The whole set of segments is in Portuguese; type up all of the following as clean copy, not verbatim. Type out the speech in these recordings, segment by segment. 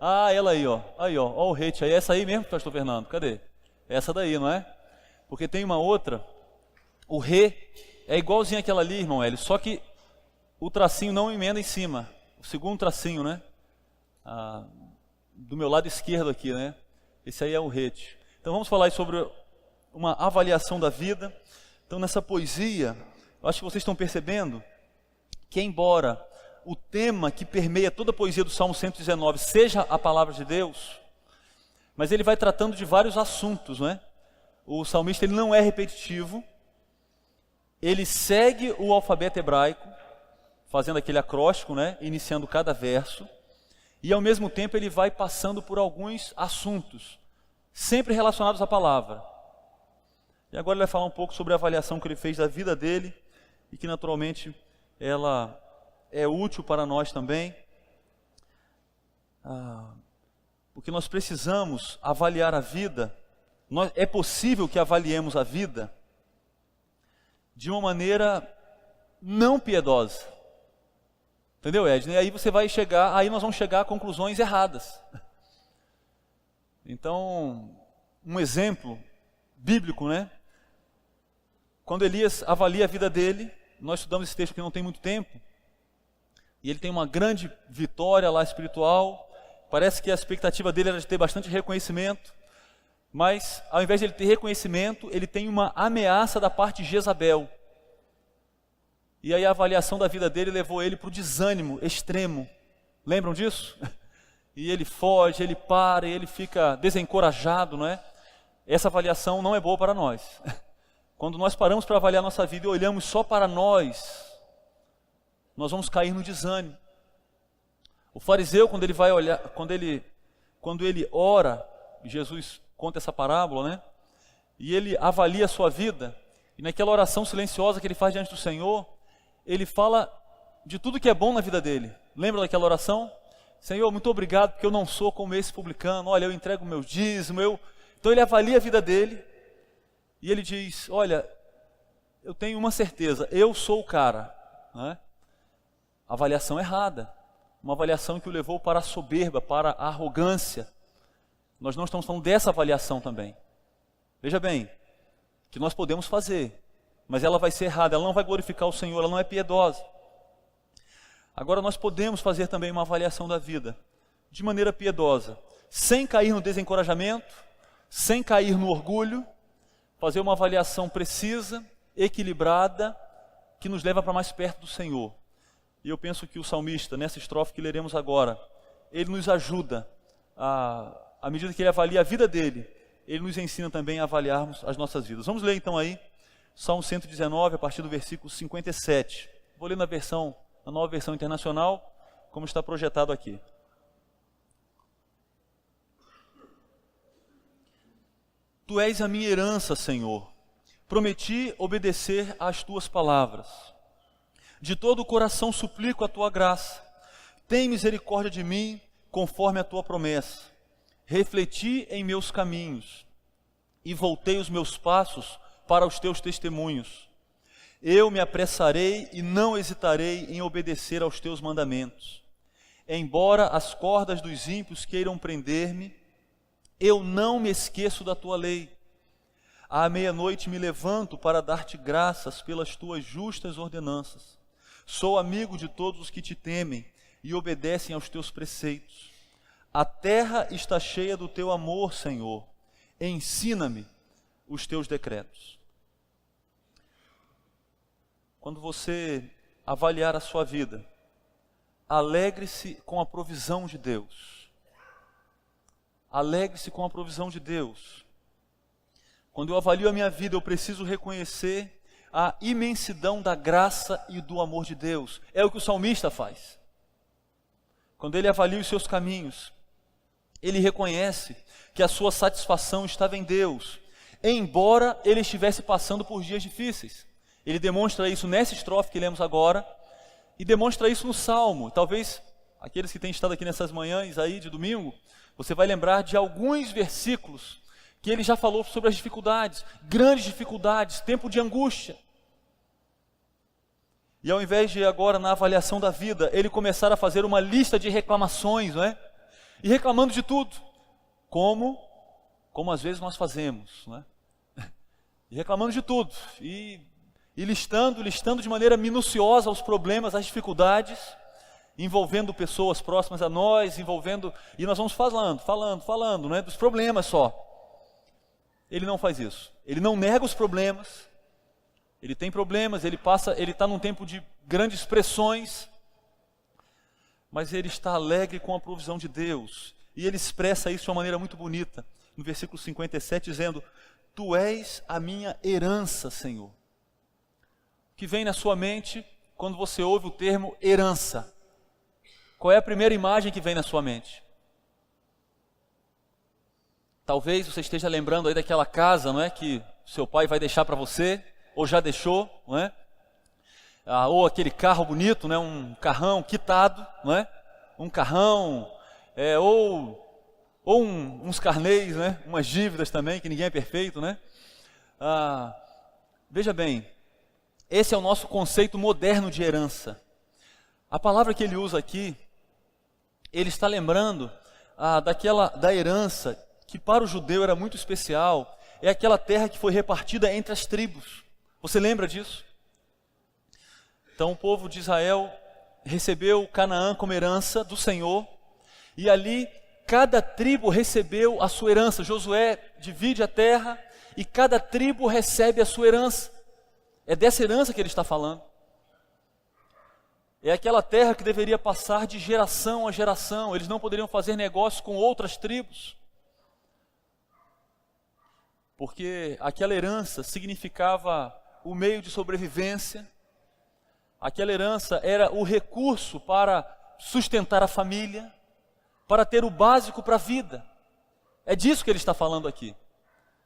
Ah, ela aí, ó. Aí, ó o hate aí. Essa aí mesmo, pastor Fernando? Cadê? Essa daí, não é? Porque tem uma outra. O re é igualzinho àquela ali, irmão Hélio. Só que o tracinho não emenda em cima. O segundo tracinho, né? Do meu lado esquerdo aqui, né? Esse aí é o hate. Então vamos falar aí sobre uma avaliação da vida. Então nessa poesia, eu acho que vocês estão percebendo que embora o tema que permeia toda a poesia do Salmo 119 seja a palavra de Deus, mas ele vai tratando de vários assuntos, não é? O salmista ele não é repetitivo, ele segue o alfabeto hebraico, fazendo aquele acróstico, né? Iniciando cada verso, e ao mesmo tempo ele vai passando por alguns assuntos, sempre relacionados à palavra. E agora ele vai falar um pouco sobre a avaliação que ele fez da vida dele, e que naturalmente ela é útil para nós também, porque nós precisamos avaliar a vida. É possível que avaliemos a vida de uma maneira não piedosa, entendeu, Edna? E aí aí nós vamos chegar a conclusões erradas. Então, um exemplo bíblico, né? Quando Elias avalia a vida dele, nós estudamos esse texto que não tem muito tempo, e ele tem uma grande vitória lá espiritual. Parece que a expectativa dele era de ter bastante reconhecimento, mas ao invés de ele ter reconhecimento, ele tem uma ameaça da parte de Jezabel. E aí a avaliação da vida dele levou ele para o desânimo extremo. Lembram disso? E ele foge, ele para, e ele fica desencorajado, não é? Essa avaliação não é boa para nós. Quando nós paramos para avaliar nossa vida e olhamos só para nós vamos cair no desânimo. O fariseu, quando ele vai olhar, quando ele ora, Jesus conta essa parábola, né? E ele avalia a sua vida, e naquela oração silenciosa que ele faz diante do Senhor, ele fala de tudo que é bom na vida dele. Lembra daquela oração? Senhor, muito obrigado porque eu não sou como esse publicano. Olha, eu entrego o meu dízimo. Então ele avalia a vida dele, e ele diz, olha, eu tenho uma certeza, eu sou o cara, né? Avaliação errada, uma avaliação que o levou para a soberba, para a arrogância. Nós não estamos falando dessa avaliação também. Veja bem, que nós podemos fazer, mas ela vai ser errada, ela não vai glorificar o Senhor, ela não é piedosa. Agora nós podemos fazer também uma avaliação da vida, de maneira piedosa, sem cair no desencorajamento, sem cair no orgulho, fazer uma avaliação precisa, equilibrada, que nos leva para mais perto do Senhor. E eu penso que o salmista, nessa estrofe que leremos agora, ele nos ajuda, à medida que ele avalia a vida dele, ele nos ensina também a avaliarmos as nossas vidas. Vamos ler então aí, Salmo 119, a partir do versículo 57. Vou ler na nova versão internacional, como está projetado aqui. Tu és a minha herança, Senhor. Prometi obedecer às tuas palavras. De todo o coração suplico a tua graça. Tem misericórdia de mim, conforme a tua promessa. Refleti em meus caminhos e voltei os meus passos para os teus testemunhos. Eu me apressarei e não hesitarei em obedecer aos teus mandamentos. Embora as cordas dos ímpios queiram prender-me, eu não me esqueço da tua lei. À meia-noite me levanto para dar-te graças pelas tuas justas ordenanças. Sou amigo de todos os que te temem e obedecem aos teus preceitos. A terra está cheia do teu amor, Senhor. Ensina-me os teus decretos. Quando você avaliar a sua vida, alegre-se com a provisão de Deus. Alegre-se com a provisão de Deus. Quando eu avalio a minha vida, eu preciso reconhecer a imensidão da graça e do amor de Deus. É o que o salmista faz. Quando ele avalia os seus caminhos, ele reconhece que a sua satisfação estava em Deus, embora ele estivesse passando por dias difíceis. Ele demonstra isso nessa estrofe que lemos agora, e demonstra isso no Salmo. Talvez aqueles que têm estado aqui nessas manhãs aí de domingo, você vai lembrar de alguns versículos que ele já falou sobre as dificuldades, grandes dificuldades, tempo de angústia. E ao invés de agora, na avaliação da vida, ele começar a fazer uma lista de reclamações, não é? e reclamando de tudo, como às vezes nós fazemos, né? E reclamando de tudo, e listando de maneira minuciosa os problemas, as dificuldades, envolvendo pessoas próximas a nós, e nós vamos falando, né, dos problemas só. Ele não faz isso, ele não nega os problemas, ele tem problemas, ele está num tempo de grandes pressões, mas ele está alegre com a provisão de Deus, e ele expressa isso de uma maneira muito bonita, no versículo 57, dizendo: Tu és a minha herança, Senhor. O que vem na sua mente quando você ouve o termo herança? Qual é a primeira imagem que vem na sua mente? Talvez você esteja lembrando aí daquela casa, não é, que seu pai vai deixar para você, ou já deixou, não é? Ou aquele carro bonito, né, um carrão quitado, não é? Um carrão, uns carnês, né? Umas dívidas também, que ninguém é perfeito, né? Veja bem, esse é o nosso conceito moderno de herança. A palavra que ele usa aqui, ele está lembrando da herança, que para o judeu era muito especial, é aquela terra que foi repartida entre as tribos. Você lembra disso? Então o povo de Israel recebeu Canaã como herança do Senhor, e ali cada tribo recebeu a sua herança. Josué divide a terra e cada tribo recebe a sua herança. É dessa herança que ele está falando. É aquela terra que deveria passar de geração a geração. Eles não poderiam fazer negócio com outras tribos, porque aquela herança significava o meio de sobrevivência. Aquela herança era o recurso para sustentar a família, para ter o básico para a vida. É disso que ele está falando aqui.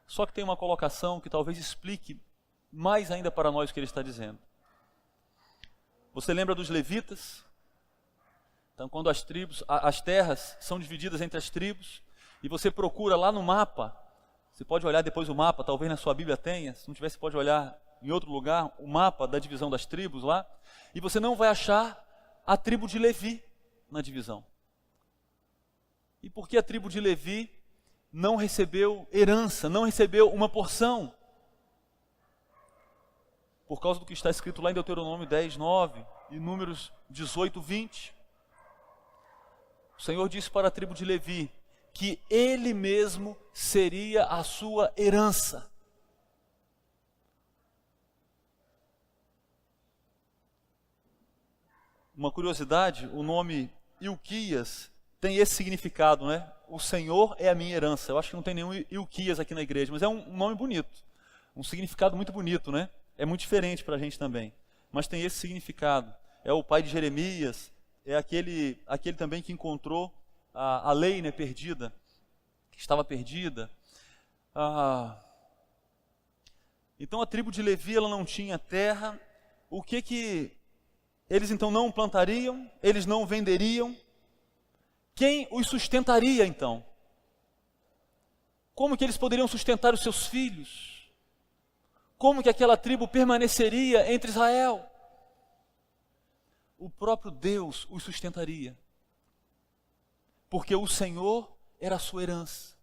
Só que tem uma colocação que talvez explique mais ainda para nós o que ele está dizendo. Você lembra dos levitas? Então, quando as terras são divididas entre as tribos, e você procura lá no mapa, você pode olhar depois o mapa, talvez na sua Bíblia tenha, se não tiver, você pode olhar em outro lugar, o mapa da divisão das tribos lá, e você não vai achar a tribo de Levi na divisão. E por que a tribo de Levi não recebeu herança, não recebeu uma porção? Por causa do que está escrito lá em Deuteronômio 10, 9 e Números 18, 20. O Senhor disse para a tribo de Levi que ele mesmo seria a sua herança. Uma curiosidade, o nome Ilquias tem esse significado, né? O Senhor é a minha herança. Eu acho que não tem nenhum Ilquias aqui na igreja, mas é um nome bonito, um significado muito bonito, né? É muito diferente para a gente também, mas tem esse significado. É o pai de Jeremias, é aquele também que encontrou a lei, né, perdida, que estava perdida. Então a tribo de Levi, ela não tinha terra. O que eles então não plantariam, eles não venderiam? Quem os sustentaria então? Como que eles poderiam sustentar os seus filhos? Como que aquela tribo permaneceria entre Israel? O próprio Deus os sustentaria, porque o Senhor era a sua herança.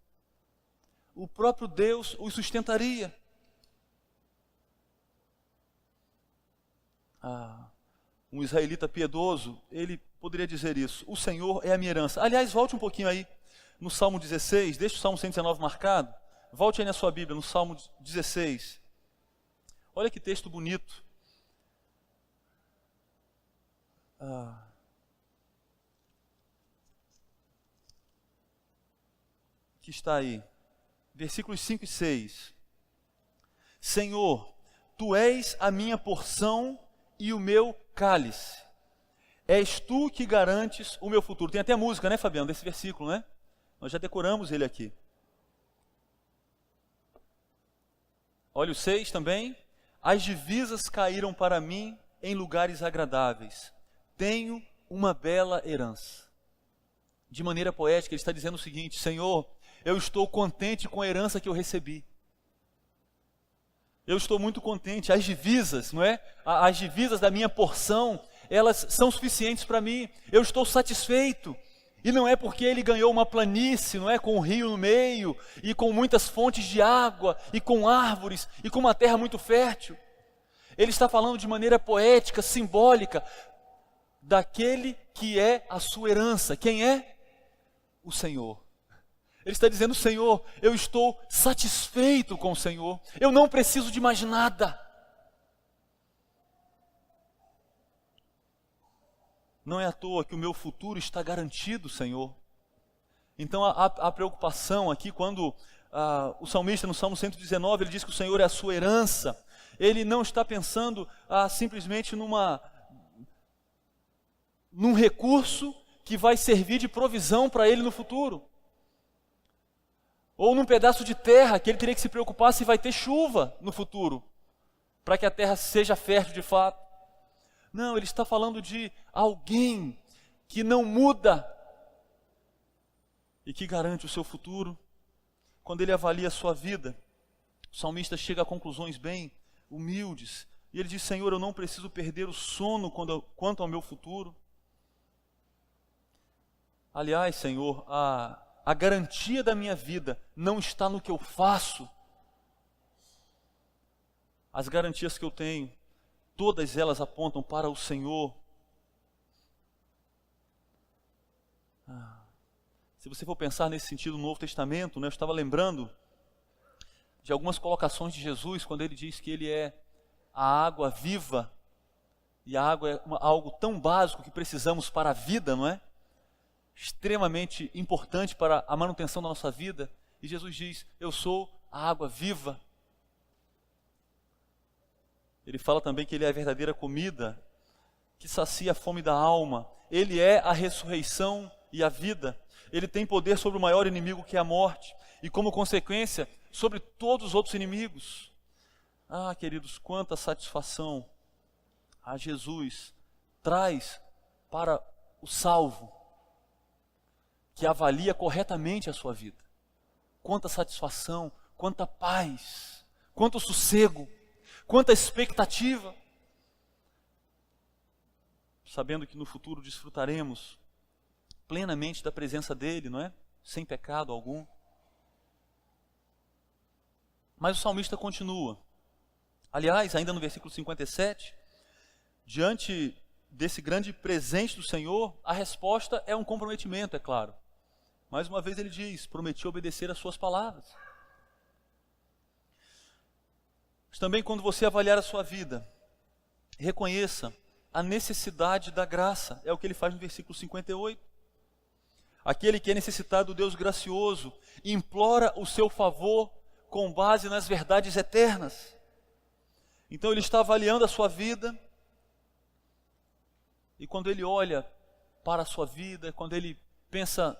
O próprio Deus os sustentaria. Um israelita piedoso, ele poderia dizer isso: o Senhor é a minha herança. Aliás, volte um pouquinho aí no Salmo 16, deixa o Salmo 119 marcado, volte aí na sua Bíblia, no Salmo 16. Olha que texto bonito. Que está aí, versículos 5 e 6. Senhor, Tu és a minha porção e o meu cálice. És Tu que garantes o meu futuro. Tem até música, né, Fabiano, desse versículo, né? Nós já decoramos ele aqui. Olha o 6 também. As divisas caíram para mim em lugares agradáveis. Tenho uma bela herança. De maneira poética, ele está dizendo o seguinte: Senhor, eu estou contente com a herança que eu recebi. Eu estou muito contente. As divisas, não é? As divisas da minha porção, elas são suficientes para mim. Eu estou satisfeito. E não é porque ele ganhou uma planície, não é, com um rio no meio, e com muitas fontes de água, e com árvores, e com uma terra muito fértil. Ele está falando de maneira poética, simbólica, daquele que é a sua herança. Quem é? O Senhor. Ele está dizendo: Senhor, eu estou satisfeito com o Senhor, eu não preciso de mais nada. Não é à toa que o meu futuro está garantido, Senhor. Então a preocupação aqui, quando o salmista no Salmo 119, ele diz que o Senhor é a sua herança, ele não está pensando simplesmente num recurso que vai servir de provisão para ele no futuro. Ou num pedaço de terra que ele teria que se preocupar se vai ter chuva no futuro, para que a terra seja fértil de fato. Não, ele está falando de alguém que não muda e que garante o seu futuro. Quando ele avalia a sua vida, o salmista chega a conclusões bem humildes. E ele diz: Senhor, eu não preciso perder o sono quanto ao meu futuro. Aliás, Senhor, a garantia da minha vida não está no que eu faço. As garantias que eu tenho, todas elas apontam para o Senhor. Se você for pensar nesse sentido no Novo Testamento, né, eu estava lembrando de algumas colocações de Jesus, quando ele diz que ele é a água viva, e a água é algo tão básico que precisamos para a vida, não é? Extremamente importante para a manutenção da nossa vida. E Jesus diz: eu sou a água viva. Ele fala também que ele é a verdadeira comida que sacia a fome da alma. Ele é a ressurreição e a vida. Ele tem poder sobre o maior inimigo, que é a morte, e como consequência, sobre todos os outros inimigos. Queridos, quanta satisfação a Jesus traz para o salvo, que avalia corretamente a sua vida. Quanta satisfação, quanta paz, quanto sossego, quanta expectativa, sabendo que no futuro desfrutaremos plenamente da presença dele, não é? Sem pecado algum. Mas o salmista continua. Aliás, ainda no versículo 57, diante desse grande presente do Senhor, a resposta é um comprometimento, é claro. Mais uma vez ele diz: prometi obedecer às suas palavras. Mas também, quando você avaliar a sua vida, reconheça a necessidade da graça. É o que ele faz no versículo 58. Aquele que é necessitado do Deus gracioso implora o seu favor com base nas verdades eternas. Então ele está avaliando a sua vida, e quando ele olha para a sua vida, quando ele pensa,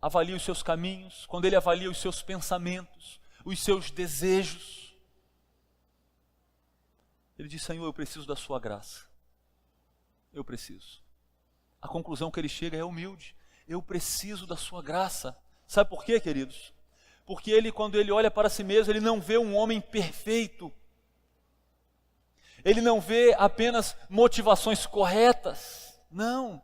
avalia os seus caminhos, quando ele avalia os seus pensamentos, os seus desejos, ele diz: Senhor, eu preciso da sua graça. Eu preciso. A conclusão que ele chega é humilde. Eu preciso da sua graça. Sabe por quê, queridos? Porque ele, quando ele olha para si mesmo, ele não vê um homem perfeito. Ele não vê apenas motivações corretas. Não.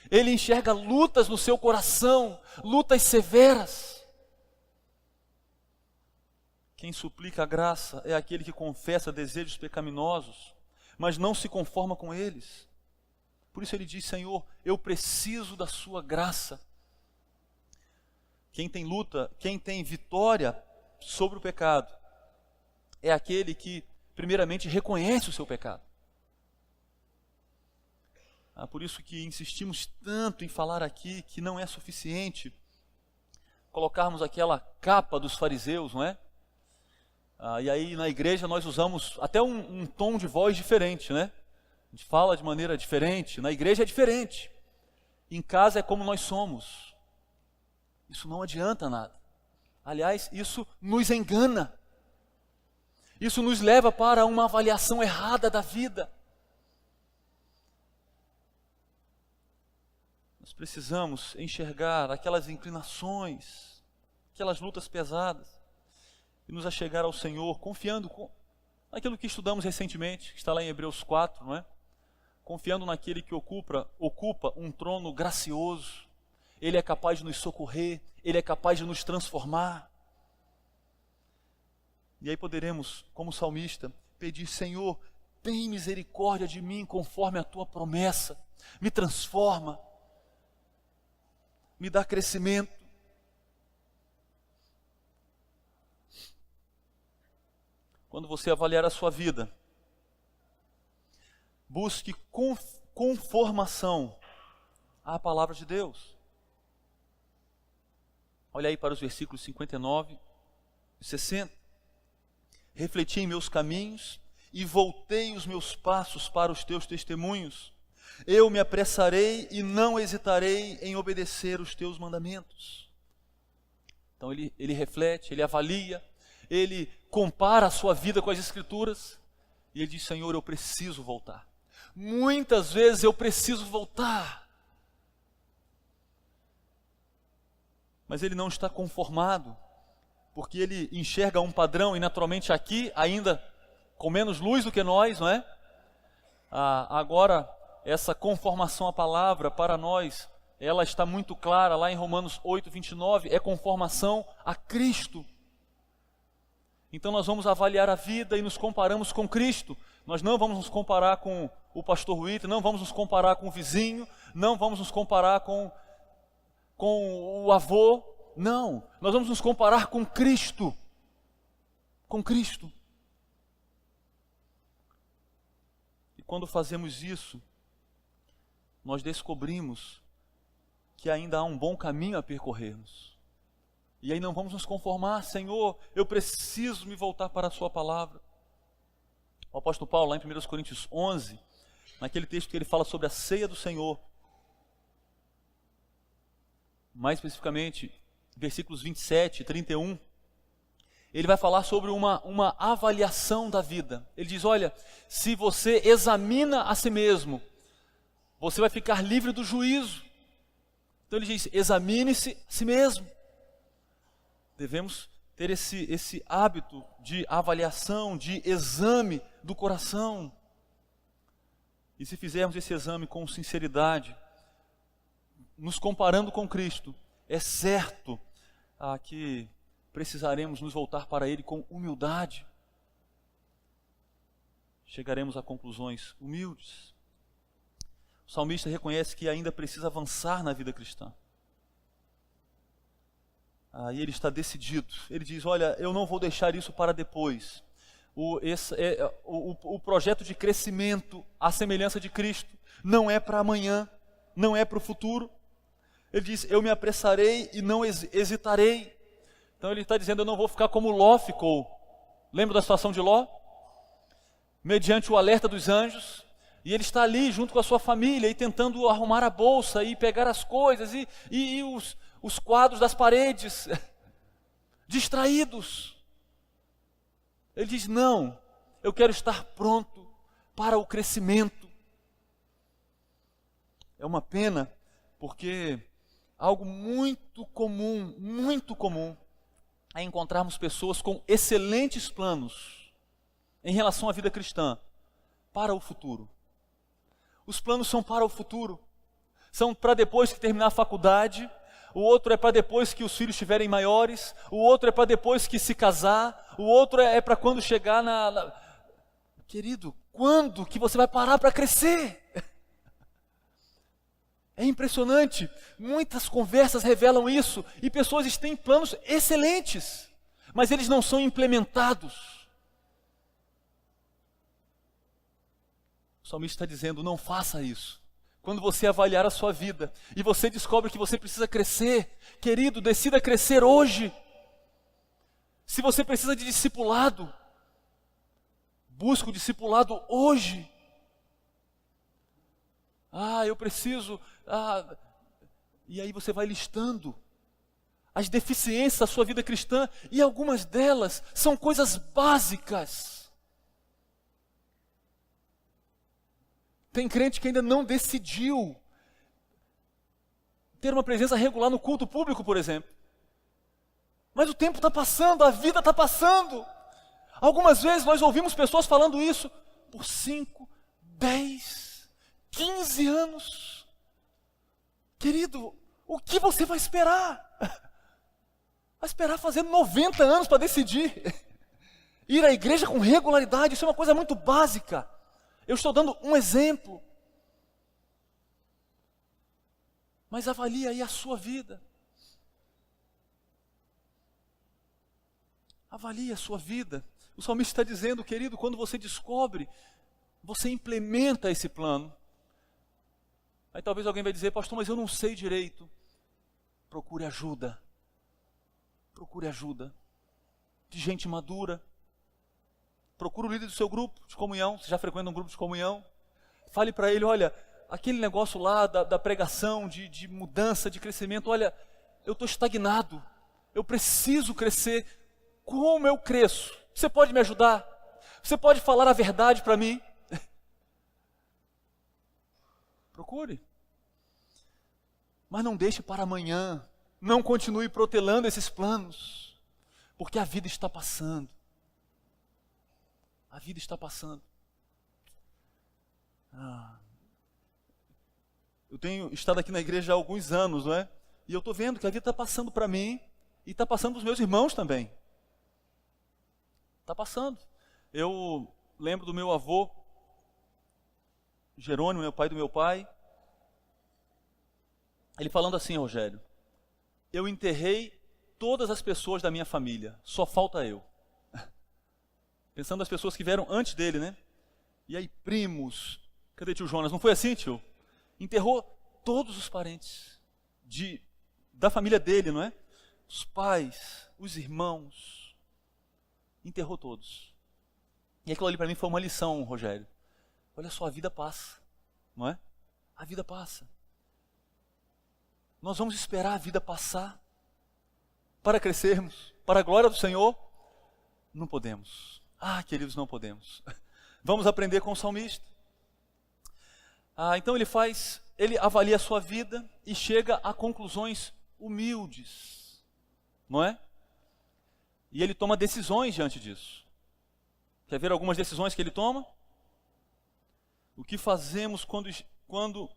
Ele enxerga lutas no seu coração, lutas severas. Quem suplica a graça é aquele que confessa desejos pecaminosos, mas não se conforma com eles. Por isso ele diz: Senhor, eu preciso da sua graça. Quem tem luta, quem tem vitória sobre o pecado, é aquele que primeiramente reconhece o seu pecado. Por isso que insistimos tanto em falar aqui que não é suficiente colocarmos aquela capa dos fariseus, não é? E aí na igreja nós usamos até um tom de voz diferente, né? A gente fala de maneira diferente, na igreja é diferente, em casa é como nós somos. Isso não adianta nada. Aliás, isso nos engana. Isso nos leva para uma avaliação errada da vida. Nós precisamos enxergar aquelas inclinações, aquelas lutas pesadas, e nos achegar ao Senhor, confiando naquilo que estudamos recentemente, que está lá em Hebreus 4, não é? confiando naquele que ocupa um trono gracioso. Ele é capaz de nos socorrer, Ele é capaz de nos transformar. E aí poderemos, como salmista, pedir: Senhor, tem misericórdia de mim conforme a Tua promessa, me transforma, me dá crescimento. Quando você avaliar a sua vida, busque conformação à palavra de Deus. Olha aí para os versículos 59 e 60. Refleti em meus caminhos e voltei os meus passos para os teus testemunhos. Eu me apressarei e não hesitarei em obedecer os teus mandamentos. Então ele reflete, ele avalia, ele compara a sua vida com as Escrituras e ele diz: Senhor, eu preciso voltar. Muitas vezes eu preciso voltar. Mas ele não está conformado, porque ele enxerga um padrão, e naturalmente aqui, ainda com menos luz do que nós, não é? Agora, essa conformação à palavra, para nós, ela está muito clara, lá em Romanos 8, 29, é conformação a Cristo. Então nós vamos avaliar a vida e nos comparamos com Cristo. Nós não vamos nos comparar com o pastor Ruito, não vamos nos comparar com o vizinho, não vamos nos comparar com o avô, não, nós vamos nos comparar com Cristo, com Cristo. E quando fazemos isso, nós descobrimos que ainda há um bom caminho a percorrermos. E aí não vamos nos conformar: Senhor, eu preciso me voltar para a Sua palavra. O apóstolo Paulo, lá em 1 Coríntios 11, naquele texto que ele fala sobre a ceia do Senhor, mais especificamente, versículos 27 e 31, ele vai falar sobre uma avaliação da vida. Ele diz: olha, se você examina a si mesmo, você vai ficar livre do juízo. Então ele diz: examine-se a si mesmo. Devemos ter esse hábito de avaliação, de exame do coração. E se fizermos esse exame com sinceridade, nos comparando com Cristo, é certo que precisaremos nos voltar para Ele com humildade. Chegaremos a conclusões humildes. O salmista reconhece que ainda precisa avançar na vida cristã. E ele está decidido. Ele diz: olha, eu não vou deixar isso para depois. O projeto de crescimento à semelhança de Cristo não é para amanhã, não é para o futuro. Ele diz: eu me apressarei e não hesitarei. Então ele está dizendo: eu não vou ficar como Ló ficou. Lembra da situação de Ló? Mediante o alerta dos anjos, e ele está ali junto com a sua família, e tentando arrumar a bolsa, e pegar as coisas, e os quadros das paredes, distraídos. Ele diz: não, eu quero estar pronto para o crescimento. É uma pena, porque algo muito comum é encontrarmos pessoas com excelentes planos em relação à vida cristã, para o futuro. Os planos são para o futuro, são para depois que terminar a faculdade, o outro é para depois que os filhos estiverem maiores, o outro é para depois que se casar, o outro é para quando chegar Querido, quando que você vai parar para crescer? É impressionante, muitas conversas revelam isso, e pessoas têm planos excelentes, mas eles não são implementados. O salmista está dizendo: não faça isso. Quando você avaliar a sua vida, e você descobre que você precisa crescer, querido, decida crescer hoje. Se você precisa de discipulado, busque o discipulado hoje. Eu preciso... E aí você vai listando as deficiências da sua vida cristã, e algumas delas são coisas básicas. Tem crente que ainda não decidiu ter uma presença regular no culto público, por exemplo. Mas o tempo está passando, a vida está passando. Algumas vezes nós ouvimos pessoas falando isso por 5, 10, 15 anos. Querido, o que você vai esperar? Vai esperar fazer 90 anos para decidir. Ir à igreja com regularidade, isso é uma coisa muito básica. Eu estou dando um exemplo. Mas avalie aí a sua vida. Avalie a sua vida. O salmista está dizendo, querido, quando você descobre, você implementa esse plano. Aí talvez alguém vai dizer, pastor, mas eu não sei direito. Procure ajuda. Procure ajuda de gente madura. Procure o líder do seu grupo de comunhão. Você já frequenta um grupo de comunhão? Fale para ele, olha, aquele negócio lá da pregação, de mudança, de crescimento, olha, eu estou estagnado. Eu preciso crescer. Como eu cresço? Você pode me ajudar? Você pode falar a verdade para mim? Procure. Mas não deixe para amanhã. Não continue protelando esses planos. Porque a vida está passando. A vida está passando. Eu tenho estado aqui na igreja há alguns anos, não é? E eu estou vendo que a vida está passando para mim e está passando para os meus irmãos também. Está passando. Eu lembro do meu avô, Jerônimo, meu pai do meu pai, ele falando assim, Rogério, eu enterrei todas as pessoas da minha família, só falta eu. Pensando nas pessoas que vieram antes dele, né? E aí, primos, cadê tio Jonas? Não foi assim, tio? Enterrou todos os parentes da família dele, não é? Os pais, os irmãos, enterrou todos. E aquilo ali para mim foi uma lição, Rogério. Olha só, a vida passa, não é? A vida passa. Nós vamos esperar a vida passar para crescermos, para a glória do Senhor? Não podemos. Queridos, não podemos. Vamos aprender com o salmista. Então ele avalia a sua vida e chega a conclusões humildes, não é? E ele toma decisões diante disso. Quer ver algumas decisões que ele toma? O que fazemos quando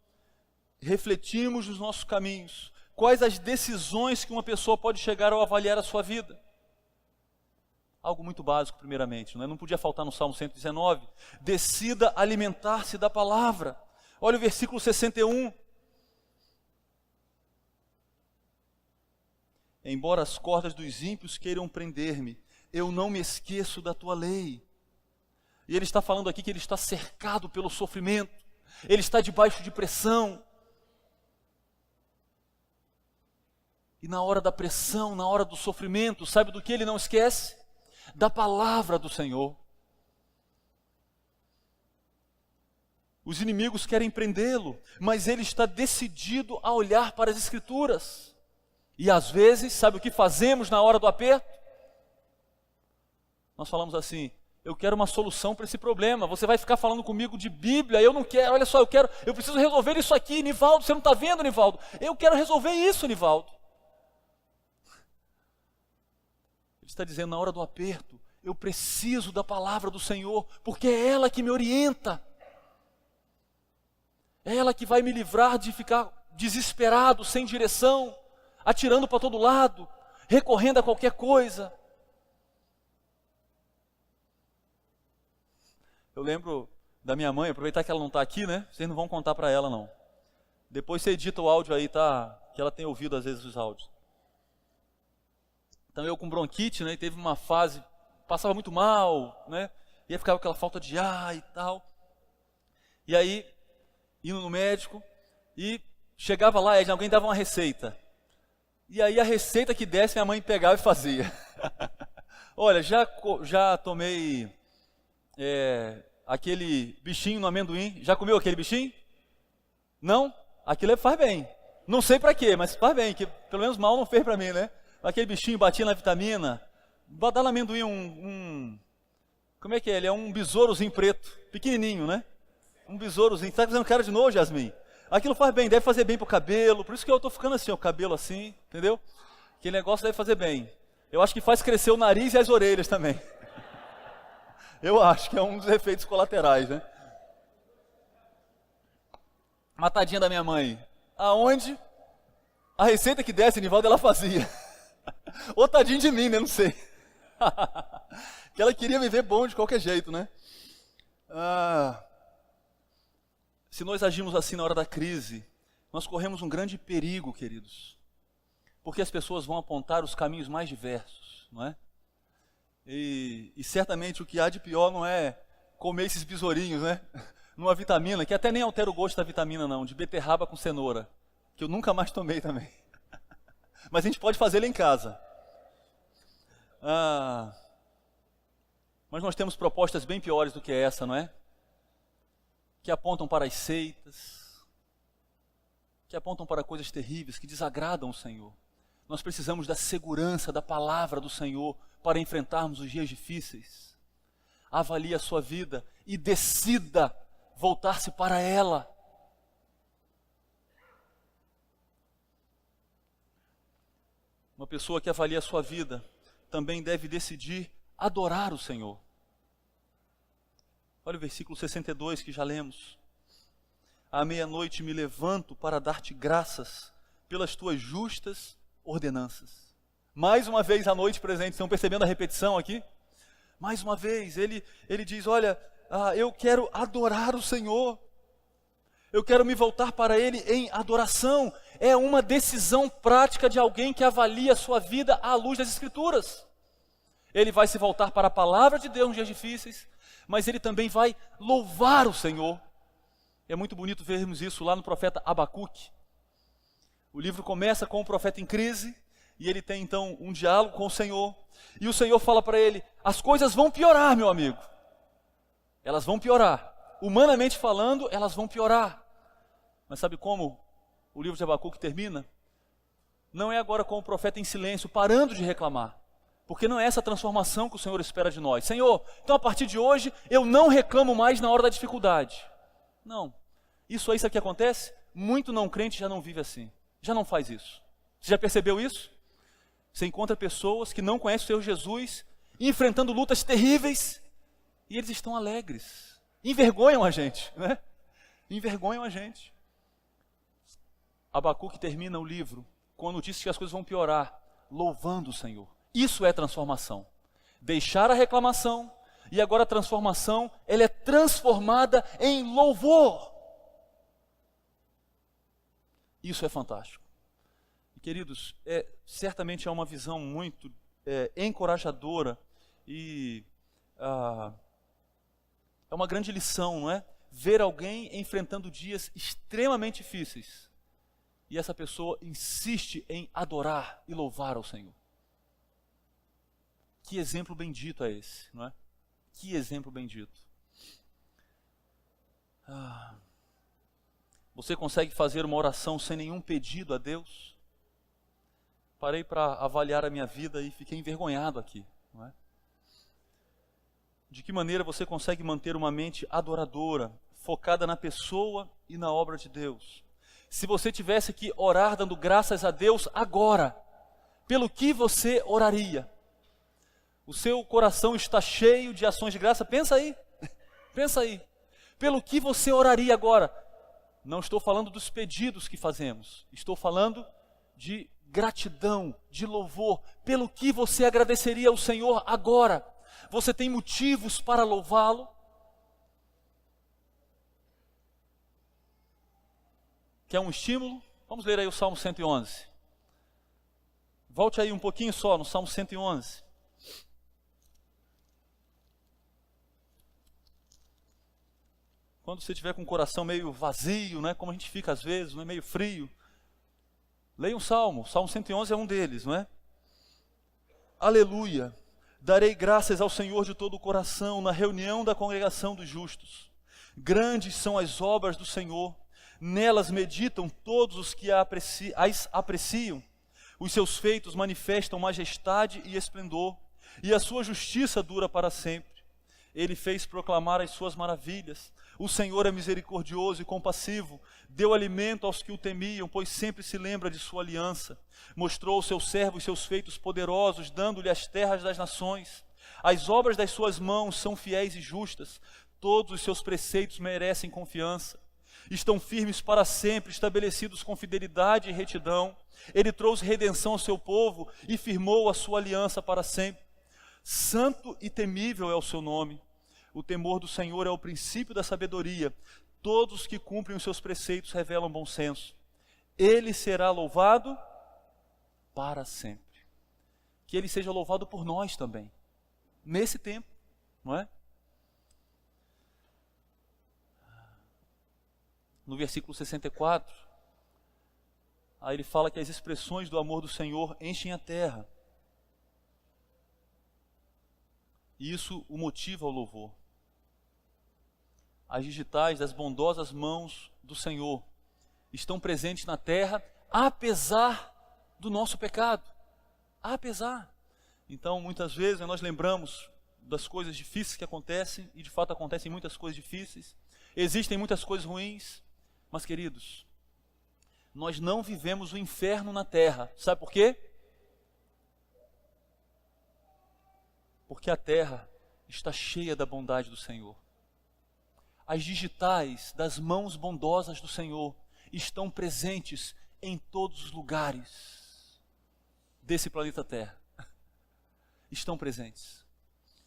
refletimos nos nossos caminhos? Quais as decisões que uma pessoa pode chegar ao avaliar a sua vida? Algo muito básico, primeiramente, não podia faltar no Salmo 119. Decida alimentar-se da palavra. Olha o versículo 61. Embora as cordas dos ímpios queiram prender-me, eu não me esqueço da tua lei. E ele está falando aqui que ele está cercado pelo sofrimento. Ele está debaixo de pressão. E na hora da pressão, na hora do sofrimento, sabe do que ele não esquece? Da palavra do Senhor. Os inimigos querem prendê-lo, mas ele está decidido a olhar para as Escrituras. E às vezes, sabe o que fazemos na hora do aperto? Nós falamos assim, eu quero uma solução para esse problema, você vai ficar falando comigo de Bíblia, eu não quero, olha só, eu preciso resolver isso aqui, Nivaldo, você não está vendo, Nivaldo? Eu quero resolver isso, Nivaldo. Ele está dizendo, na hora do aperto, eu preciso da palavra do Senhor, porque é ela que me orienta. É ela que vai me livrar de ficar desesperado, sem direção, atirando para todo lado, recorrendo a qualquer coisa. Eu lembro da minha mãe, aproveitar que ela não está aqui, né? Vocês não vão contar para ela, não. Depois você edita o áudio aí, tá? Que ela tem ouvido às vezes os áudios. Então eu com bronquite, né? Teve uma fase, passava muito mal, né? Ia ficar com aquela falta de ar e tal. E aí, indo no médico, e chegava lá, alguém dava uma receita. E aí a receita que desse, minha mãe pegava e fazia. Olha, já tomei aquele bichinho no amendoim. Já comeu aquele bichinho? Não? Aquilo faz bem. Não sei para quê, mas faz bem, que pelo menos mal não fez para mim, né? Aquele bichinho batia na vitamina. Dá no amendoim como é que é? Ele é um besourozinho preto, pequenininho, né? Um besourozinho. Está fazendo cara de novo, Yasmin? Aquilo faz bem, deve fazer bem pro cabelo. Por isso que eu estou ficando assim, o cabelo assim, entendeu? Aquele negócio deve fazer bem. Eu acho que faz crescer o nariz e as orelhas também. Eu acho que é um dos efeitos colaterais, né? Matadinha da minha mãe. Aonde? A receita que desse, Nivaldo, ela fazia. Ou tadinho de mim, né? Não sei. Que ela queria me ver bom de qualquer jeito, né? Se nós agimos assim na hora da crise, nós corremos um grande perigo, queridos. Porque as pessoas vão apontar os caminhos mais diversos, não é? E certamente o que há de pior não é comer esses besourinhos, né? Numa vitamina, que até nem altera o gosto da vitamina não, de beterraba com cenoura, que eu nunca mais tomei também. Mas a gente pode fazê-lo em casa. Mas nós temos propostas bem piores do que essa, não é? Que apontam para as seitas, que apontam para coisas terríveis, que desagradam o Senhor. Nós precisamos da segurança da palavra do Senhor para enfrentarmos os dias difíceis. Avalie a sua vida e decida voltar-se para ela. Uma pessoa que avalia a sua vida também deve decidir adorar o Senhor. Olha o versículo 62 que já lemos. À meia-noite me levanto para dar-te graças pelas tuas justas ordenanças. Mais uma vez à noite presente, estão percebendo a repetição aqui? Mais uma vez, ele diz, olha, eu quero adorar o Senhor. Eu quero me voltar para Ele em adoração. É uma decisão prática de alguém que avalia a sua vida à luz das Escrituras. Ele vai se voltar para a palavra de Deus nos dias difíceis, mas ele também vai louvar o Senhor. É muito bonito vermos isso lá no profeta Abacuque. O livro começa com o profeta em crise, e ele tem então um diálogo com o Senhor, e o Senhor fala para ele, as coisas vão piorar, meu amigo. Elas vão piorar. Humanamente falando, elas vão piorar. Mas sabe como o livro de Abacuque termina? Não é agora com o profeta em silêncio, parando de reclamar. Porque não é essa transformação que o Senhor espera de nós. Senhor, então a partir de hoje, eu não reclamo mais na hora da dificuldade. Não. Isso que acontece? Muito não crente já não vive assim. Já não faz isso. Você já percebeu isso? Você encontra pessoas que não conhecem o Senhor Jesus, enfrentando lutas terríveis, e eles estão alegres. Envergonham a gente, né? Envergonham a gente. Abacuque termina o livro com a notícia que as coisas vão piorar, louvando o Senhor. Isso é transformação. Deixar a reclamação, e agora a transformação, ela é transformada em louvor. Isso é fantástico. E, queridos, certamente é uma visão muito encorajadora e é uma grande lição, não é? Ver alguém enfrentando dias extremamente difíceis e essa pessoa insiste em adorar e louvar ao Senhor. Que exemplo bendito é esse, não é? Que exemplo bendito. Você consegue fazer uma oração sem nenhum pedido a Deus? Parei para avaliar a minha vida e fiquei envergonhado aqui, não é? De que maneira você consegue manter uma mente adoradora, focada na pessoa e na obra de Deus? Se você tivesse que orar dando graças a Deus agora, pelo que você oraria? O seu coração está cheio de ações de graça? Pensa aí, pensa aí. Pelo que você oraria agora? Não estou falando dos pedidos que fazemos, estou falando de gratidão, de louvor. Pelo que você agradeceria ao Senhor agora? Você tem motivos para louvá-lo? Quer um estímulo? Vamos ler aí o Salmo 111. Volte aí um pouquinho só no Salmo 111. Quando você estiver com o coração meio vazio, né, como a gente fica às vezes, né, meio frio, leia um salmo. Salmo 111 é um deles, não é? Aleluia! Darei graças ao Senhor de todo o coração na reunião da congregação dos justos. Grandes são as obras do Senhor, nelas meditam todos os que as apreciam. Os seus feitos manifestam majestade e esplendor, e a sua justiça dura para sempre. Ele fez proclamar as suas maravilhas. O Senhor é misericordioso e compassivo, deu alimento aos que o temiam, pois sempre se lembra de sua aliança. Mostrou ao seu servo os seus feitos poderosos, dando-lhe as terras das nações. As obras das suas mãos são fiéis e justas, todos os seus preceitos merecem confiança. estão firmes para sempre, estabelecidos com fidelidade e retidão. Ele trouxe redenção ao seu povo e firmou a sua aliança para sempre. Santo e temível é o seu nome. O temor do Senhor é o princípio da sabedoria. Todos que cumprem os seus preceitos revelam bom senso. Ele será louvado para sempre. Que ele seja louvado por nós também, nesse tempo, não é? No versículo 64, aí ele fala que as expressões do amor do Senhor enchem a terra. E isso o motiva ao louvor. As digitais das bondosas mãos do Senhor estão presentes na terra, apesar do nosso pecado. Apesar. Então, muitas vezes, nós lembramos das coisas difíceis que acontecem, e de fato acontecem muitas coisas difíceis. Existem muitas coisas ruins, mas, queridos, nós não vivemos o inferno na terra. Sabe por quê? Porque a terra está cheia da bondade do Senhor. As digitais das mãos bondosas do Senhor estão presentes em todos os lugares desse planeta Terra. Estão presentes.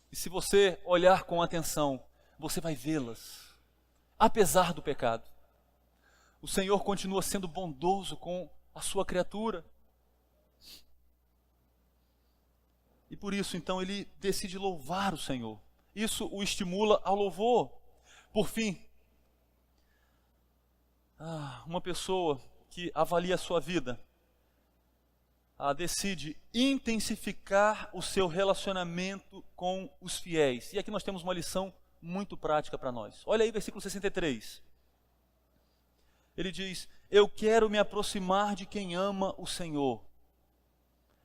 E se você olhar com atenção, você vai vê-las, apesar do pecado. O Senhor continua sendo bondoso com a sua criatura. E por isso, então, ele decide louvar o Senhor. Isso o estimula ao louvor. Por fim, uma pessoa que avalia a sua vida, decide intensificar o seu relacionamento com os fiéis. E aqui nós temos uma lição muito prática para nós. Olha aí, versículo 63. Ele diz: eu quero me aproximar de quem ama o Senhor.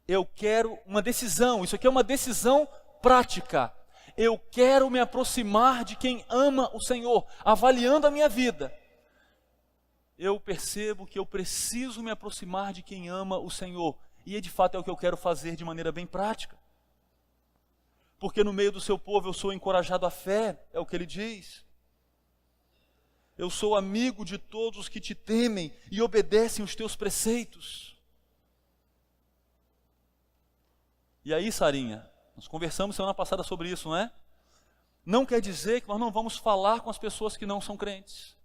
Eu quero uma decisão, isso aqui é uma decisão prática. Eu quero me aproximar de quem ama o Senhor, avaliando a minha vida. Eu percebo que eu preciso me aproximar de quem ama o Senhor. E de fato é o que eu quero fazer de maneira bem prática. Porque no meio do seu povo eu sou encorajado à fé, é o que ele diz. Eu sou amigo de todos os que te temem e obedecem os teus preceitos. E aí, Sarinha, nós conversamos semana passada sobre isso, não é? Não quer dizer que nós não vamos falar com as pessoas que não são crentes.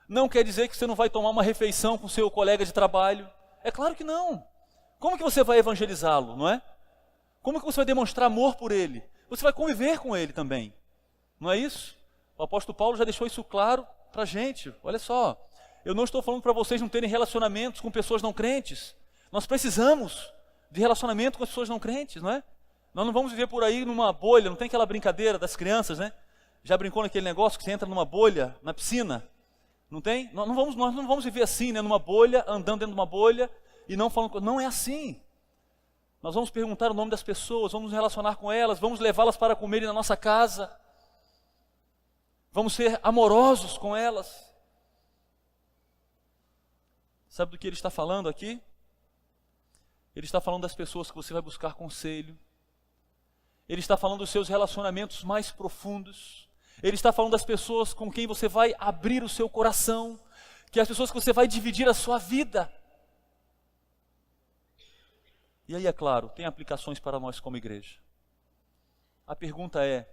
Não quer dizer que você não vai tomar uma refeição com seu colega de trabalho. É claro que não. Como que você vai evangelizá-lo, não é? Como que você vai demonstrar amor por ele? Você vai conviver com ele também. Não é isso? O apóstolo Paulo já deixou isso claro para a gente. Olha só, eu não estou falando para vocês não terem relacionamentos com pessoas não crentes. Nós precisamos de relacionamento com as pessoas não crentes, não é? Nós não vamos viver por aí numa bolha, não tem aquela brincadeira das crianças, né? Já brincou naquele negócio que você entra numa bolha, na piscina? Não tem? Nós não vamos viver assim, né? Numa bolha, andando dentro de uma bolha e não falando... Não é assim. Nós vamos perguntar o nome das pessoas, vamos nos relacionar com elas, vamos levá-las para comerem na nossa casa. Vamos ser amorosos com elas. Sabe do que ele está falando aqui? Ele está falando das pessoas que você vai buscar conselho. Ele está falando dos seus relacionamentos mais profundos. Ele está falando das pessoas com quem você vai abrir o seu coração, que é as pessoas que você vai dividir a sua vida. E aí, é claro, tem aplicações para nós como igreja. A pergunta é: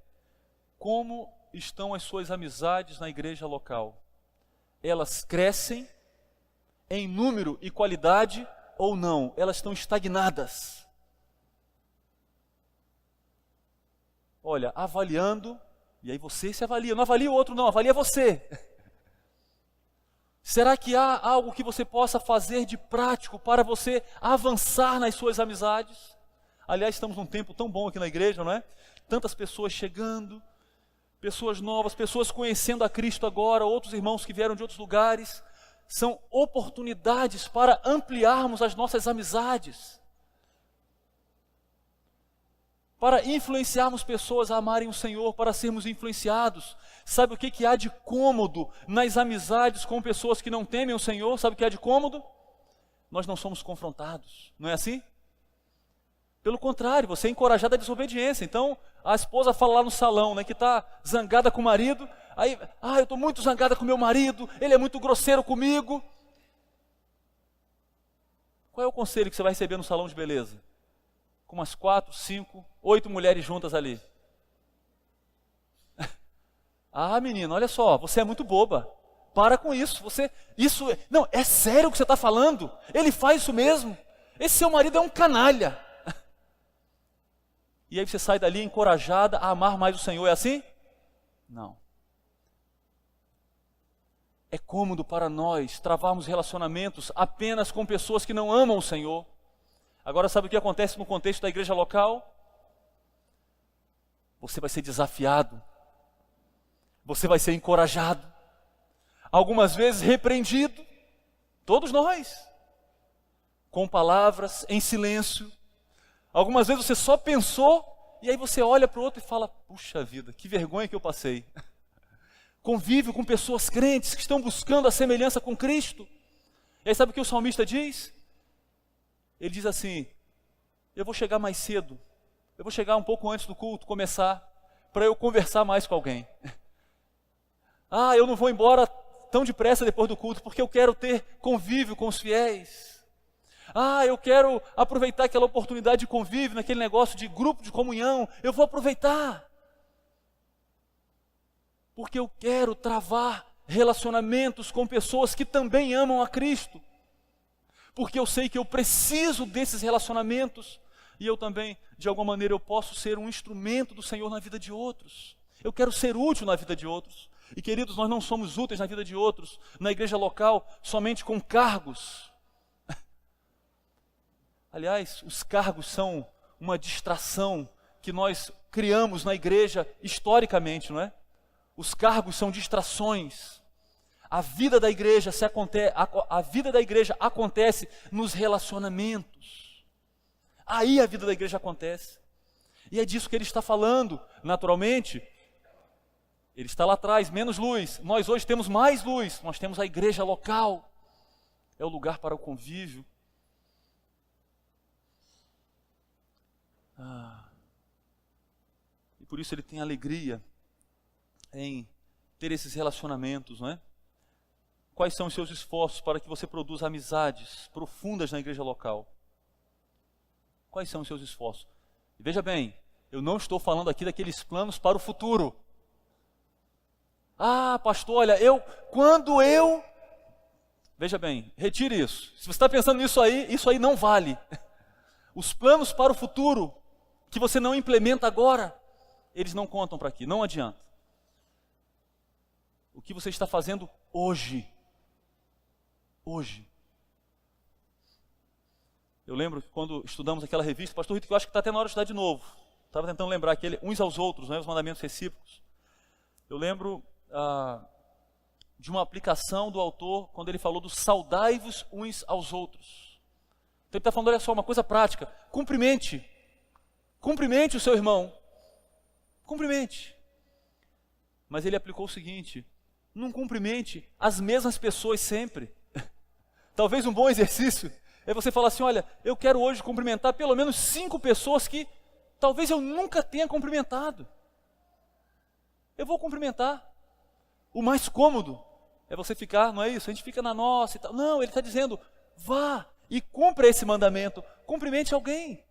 como estão as suas amizades na igreja local? Elas crescem em número e qualidade ou não? Elas estão estagnadas? Olha, avaliando, e aí você se avalia, não avalia o outro não, avalia você. Será que há algo que você possa fazer de prático para você avançar nas suas amizades? Aliás, estamos num tempo tão bom aqui na igreja, não é? Tantas pessoas chegando, pessoas novas, pessoas conhecendo a Cristo agora, outros irmãos que vieram de outros lugares. São oportunidades para ampliarmos as nossas amizades, para influenciarmos pessoas a amarem o Senhor, para sermos influenciados. Sabe o que há de cômodo nas amizades com pessoas que não temem o Senhor? Sabe o que há de cômodo? Nós não somos confrontados, não é assim? Pelo contrário, você é encorajado à desobediência. Então, a esposa fala lá no salão, né, que está zangada com o marido, Aí, eu estou muito zangada com meu marido, ele é muito grosseiro comigo. Qual é o conselho que você vai receber no salão de beleza? Com umas 4, 5, 8 mulheres juntas ali. Menina, olha só, você é muito boba. Para com isso. Não, é sério o que você está falando? Ele faz isso mesmo? Esse seu marido é um canalha. E aí você sai dali encorajada a amar mais o Senhor. É assim? Não. É cômodo para nós travarmos relacionamentos apenas com pessoas que não amam o Senhor. Agora, sabe o que acontece no contexto da igreja local? Você vai ser desafiado. Você vai ser encorajado. Algumas vezes repreendido. Todos nós. Com palavras, em silêncio. Algumas vezes você só pensou e aí você olha para o outro e fala, puxa vida, que vergonha que eu passei. Convive com pessoas crentes que estão buscando a semelhança com Cristo. E aí sabe o que o salmista diz? Ele diz assim, eu vou chegar mais cedo, eu vou chegar um pouco antes do culto começar, para eu conversar mais com alguém. Eu não vou embora tão depressa depois do culto, porque eu quero ter convívio com os fiéis. Eu quero aproveitar aquela oportunidade de convívio, naquele negócio de grupo de comunhão, eu vou aproveitar. Porque eu quero travar relacionamentos com pessoas que também amam a Cristo. Porque eu sei que eu preciso desses relacionamentos. E eu também, de alguma maneira, eu posso ser um instrumento do Senhor na vida de outros. Eu quero ser útil na vida de outros. E queridos, nós não somos úteis na vida de outros, na igreja local, somente com cargos. Aliás, os cargos são uma distração que nós criamos na igreja historicamente, não é? Os cargos são distrações. A vida da igreja acontece nos relacionamentos. Aí a vida da igreja acontece. E é disso que ele está falando, naturalmente. Ele está lá atrás, menos luz. Nós hoje temos mais luz. Nós temos a igreja local. É o lugar para o convívio. E por isso ele tem alegria em ter esses relacionamentos, não é? Quais são os seus esforços para que você produza amizades profundas na igreja local? Quais são os seus esforços? E veja bem, eu não estou falando aqui daqueles planos para o futuro. Pastor, olha, Veja bem, retire isso. Se você está pensando nisso aí, isso aí não vale. Os planos para o futuro, que você não implementa agora, eles não contam para aqui, não adianta. O que você está fazendo hoje. Hoje. Eu lembro que quando estudamos aquela revista, pastor Rito, que eu acho que está até na hora de estudar de novo. Estava tentando lembrar aquele, uns aos outros, né, os mandamentos recíprocos. Eu lembro de uma aplicação do autor, quando ele falou dos saudai-vos uns aos outros. Então ele está falando, olha só, uma coisa prática. Cumprimente. Cumprimente o seu irmão. Cumprimente. Mas ele aplicou o seguinte, não cumprimente as mesmas pessoas sempre. Talvez um bom exercício é você falar assim, olha, eu quero hoje cumprimentar pelo menos 5 pessoas que talvez eu nunca tenha cumprimentado. Eu vou cumprimentar. O mais cômodo é você ficar, não é isso? A gente fica na nossa e tal. Não, ele está dizendo, vá e cumpra esse mandamento. Cumprimente alguém.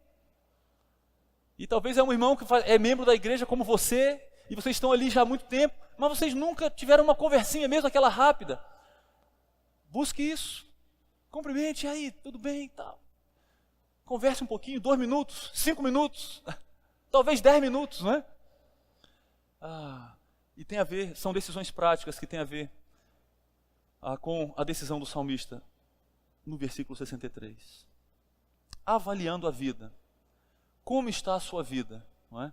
E talvez é um irmão que é membro da igreja como você, e vocês estão ali já há muito tempo, mas vocês nunca tiveram uma conversinha, mesmo aquela rápida. Busque isso. Cumprimente, e aí, tudo bem e tal. Converse um pouquinho, 2 minutos, 5 minutos, talvez 10 minutos, não é? E tem a ver, são decisões práticas que tem a ver com a decisão do salmista, no versículo 63. Avaliando a vida. Como está a sua vida, não é?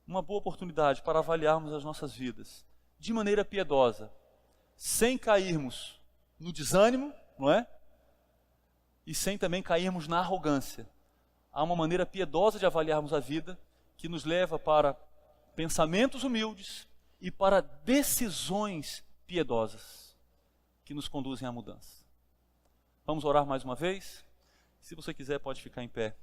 Uma boa oportunidade para avaliarmos as nossas vidas, de maneira piedosa, sem cairmos no desânimo, não é? E sem também cairmos na arrogância. Há uma maneira piedosa de avaliarmos a vida, que nos leva para pensamentos humildes e para decisões piedosas, que nos conduzem à mudança. Vamos orar mais uma vez? Se você quiser, pode ficar em pé.